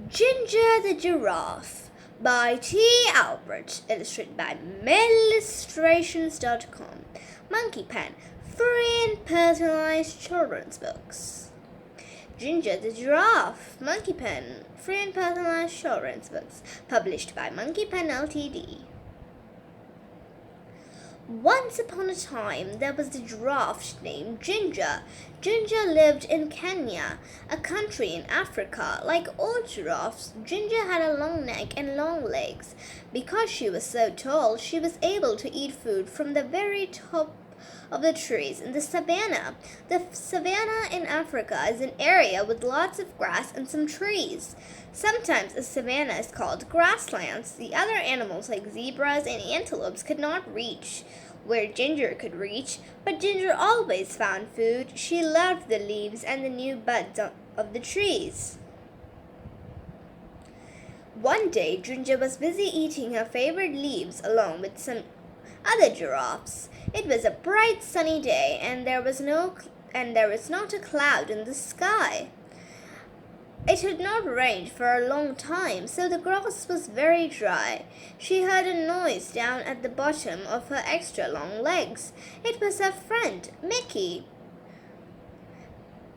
Ginger the Giraffe by T. Albert, illustrated by Illustrations.com. Monkey Pen, free and personalized children's books. Ginger the Giraffe, Monkey Pen, free and personalized children's books, published by Monkey Pen Ltd. Once upon a time, there was a giraffe named Ginger. Ginger lived in Kenya, a country in Africa. Like all giraffes, Ginger had a long neck and long legs. Because she was so tall, she was able to eat food from the very top of the trees in the savannah. The savannah in Africa is an area with lots of grass and some trees. Sometimes a savannah is called grasslands. The other animals like zebras and antelopes could not reach where Ginger could reach, but Ginger always found food. She loved the leaves and the new buds of the trees. One day, Ginger was busy eating her favorite leaves along with some other giraffes. It was a bright sunny day, and there was not a cloud in the sky. It had not rained for a long time, so the grass was very dry. She heard a noise down at the bottom of her extra long legs. It was her friend, Mickey.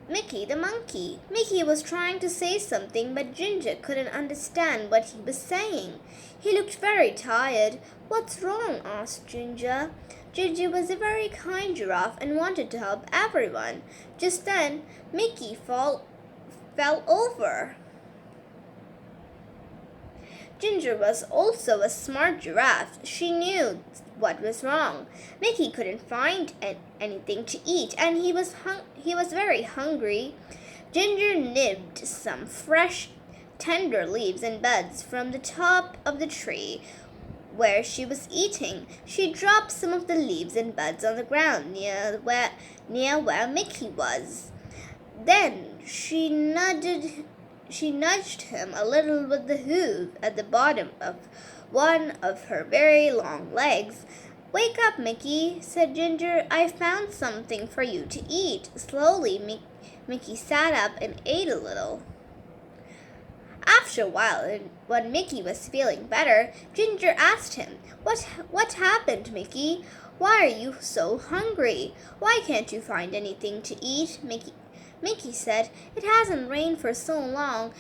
Mickey the monkey. Mickey was trying to say something, but Ginger couldn't understand what he was saying. He looked very tired. "What's wrong?" asked Ginger. Ginger was a very kind giraffe and wanted to help everyone. Just then, Mickey fell over. Ginger was also a smart giraffe. She knew what was wrong. Mickey couldn't find anything to eat, and he was very hungry. Ginger nibbed some fresh, tender leaves and buds from the top of the tree where she was eating. She dropped some of the leaves and buds on the ground near where Mickey was. Then she nudged him a little with the hoof at the bottom of one of her very long legs. "Wake up, Mickey," said Ginger. "I found something for you to eat." Slowly, Mickey sat up and ate a little. After a while, when Mickey was feeling better, Ginger asked him, What happened, Mickey? Why are you so hungry? Why can't you find anything to eat?" Mickey said, "It hasn't rained for so long.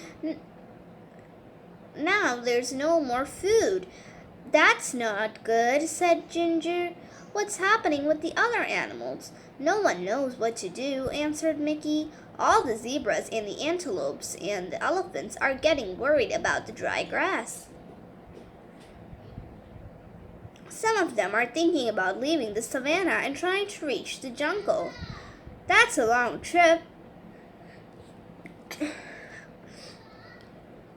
Now there's no more food." "That's not good," said Ginger. "What's happening with the other animals?" "No one knows what to do," answered Mickey. "All the zebras and the antelopes and the elephants are getting worried about the dry grass. Some of them are thinking about leaving the savannah and trying to reach the jungle." "That's a long trip,"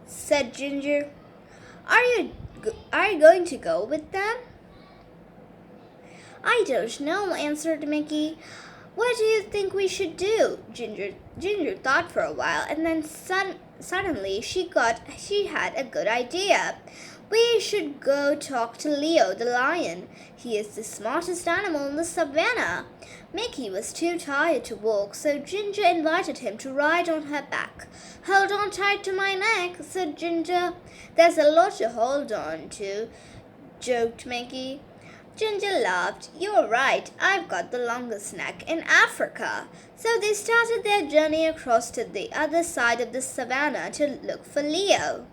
said Ginger. Are you going to go with them?" "I don't know," answered Mickey. "What do you think we should do?" Ginger thought for a while, and then suddenly she had a good idea. "We should go talk to Leo the lion. He is the smartest animal in the savannah." Mickey was too tired to walk, so Ginger invited him to ride on her back. "Hold on tight to my neck," said Ginger. "There's a lot to hold on to," joked Mickey. Ginger laughed. "You're right, I've got the longest neck in Africa." So they started their journey across to the other side of the savannah to look for Leo.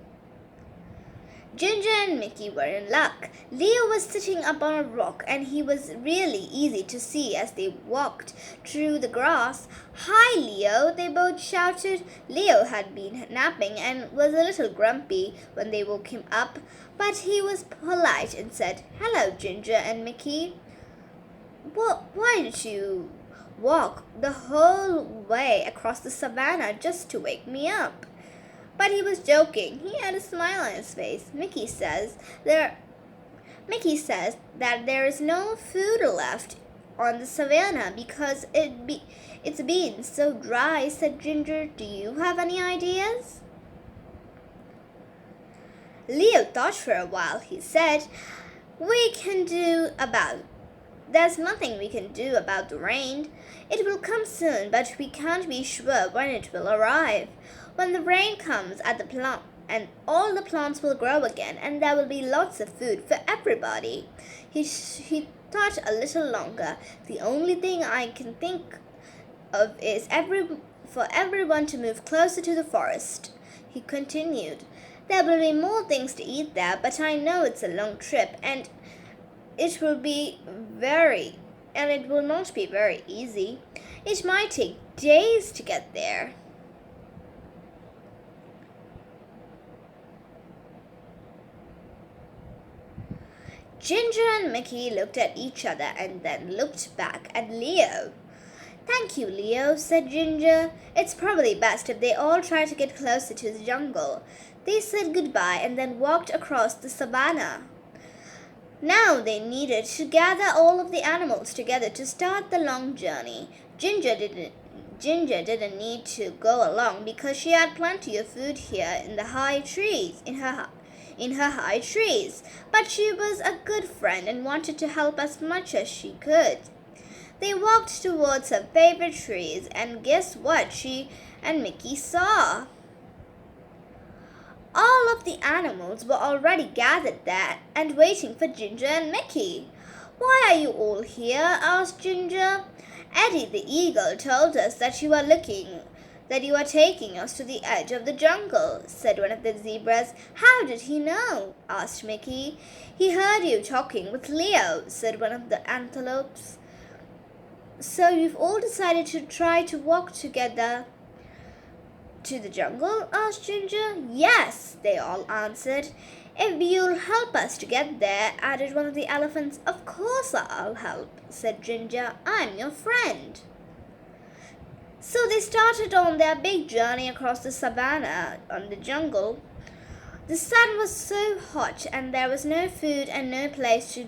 Ginger and Mickey were in luck. Leo was sitting up on a rock, and he was really easy to see as they walked through the grass. "Hi, Leo," they both shouted. Leo had been napping and was a little grumpy when they woke him up, but he was polite and said, "Hello, Ginger and Mickey. Why did you walk the whole way across the savannah just to wake me up?" But he was joking. He had a smile on his face. Mickey says that there is no food left on the savannah because it's been so dry, said Ginger. "Do you have any ideas?" Leo thought for a while. He said, There's nothing we can do about the rain. It will come soon, but we can't be sure when it will arrive. When the rain comes at the and all the plants will grow again, and there will be lots of food for everybody. He thought a little longer. The only thing I can think of is for everyone to move closer to the forest. He continued. There will be more things to eat there, but I know it's a long trip, and it will not be very easy. It might take days to get there. Ginger and Mickey looked at each other and then looked back at Leo. Thank you, Leo, said Ginger. It's probably best if they all try to get closer to the jungle. They said goodbye and then walked across the savannah. Now they needed to gather all of the animals together to start the long journey. Ginger didn't need to go along because she had plenty of food here in the high trees, in her high trees, but she was a good friend and wanted to help as much as she could. They walked towards her favorite trees, and guess what she and Mickey saw? All of the animals were already gathered there and waiting for Ginger and Mickey. Why are you all here? Asked Ginger. Eddie the eagle told us that you are taking us to the edge of the jungle, said one of the zebras. How did he know? Asked Mickey. He heard you talking with Leo, said one of the antelopes. So you've all decided to try to walk together to the jungle? Asked Ginger. Yes, they all answered. If you'll help us to get there, added one of the elephants. Of course I'll help, said Ginger. I'm your friend. So they started on their big journey across the savannah on the jungle. The sun was so hot and there was no food and no place to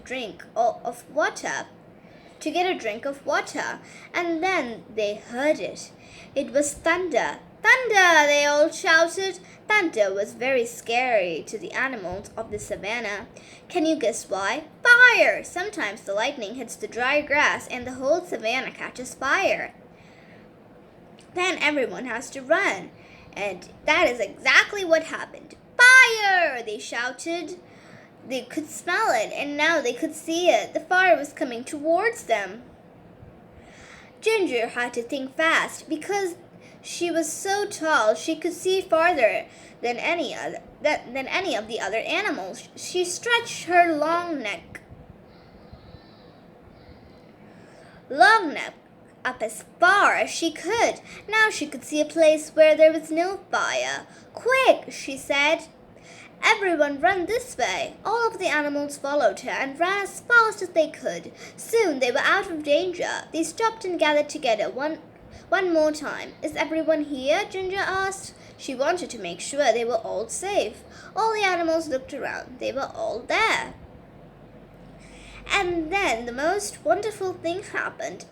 get a drink of water. And then they heard it. It was thunder. Thunder, they all shouted. Thunder was very scary to the animals of the savannah. Can you guess why? Fire! Sometimes the lightning hits the dry grass and the whole savannah catches fire. Then everyone has to run. And that is exactly what happened. Fire! They shouted. They could smell it, and now they could see it. The fire was coming towards them. Ginger had to think fast because she was so tall she could see farther than any of the other animals. She stretched her long neck up as far as she could. Now she could see a place where there was no fire. Quick, she said. Everyone run this way. All of the animals followed her and ran as fast as they could. Soon they were out of danger. They stopped and gathered together one more time. Is everyone here? Ginger asked. She wanted to make sure they were all safe. All the animals looked around. They were all there. And then the most wonderful thing happened.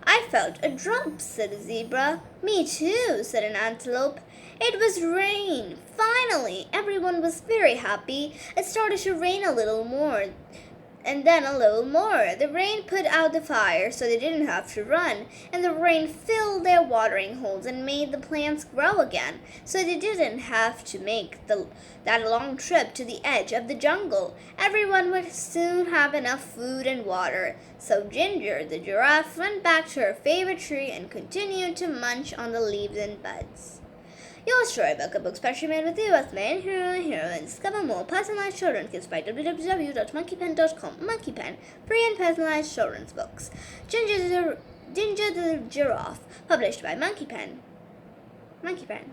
I felt a drop, said a zebra. Me too, said an antelope. It was rain. Finally, everyone was very happy. It started to rain a little more, and then a little more. The rain put out the fire so they didn't have to run, and the rain filled their watering holes and made the plants grow again, so they didn't have to make that long trip to the edge of the jungle. Everyone would soon have enough food and water. So Ginger the giraffe went back to her favorite tree and continued to munch on the leaves and buds. Your storybook, a book specially made with you as main hero and heroine. Discover more personalized children's gifts by www.monkeypen.com. Monkeypen, free and personalized children's books. Ginger the Giraffe, published by Monkeypen. Monkeypen.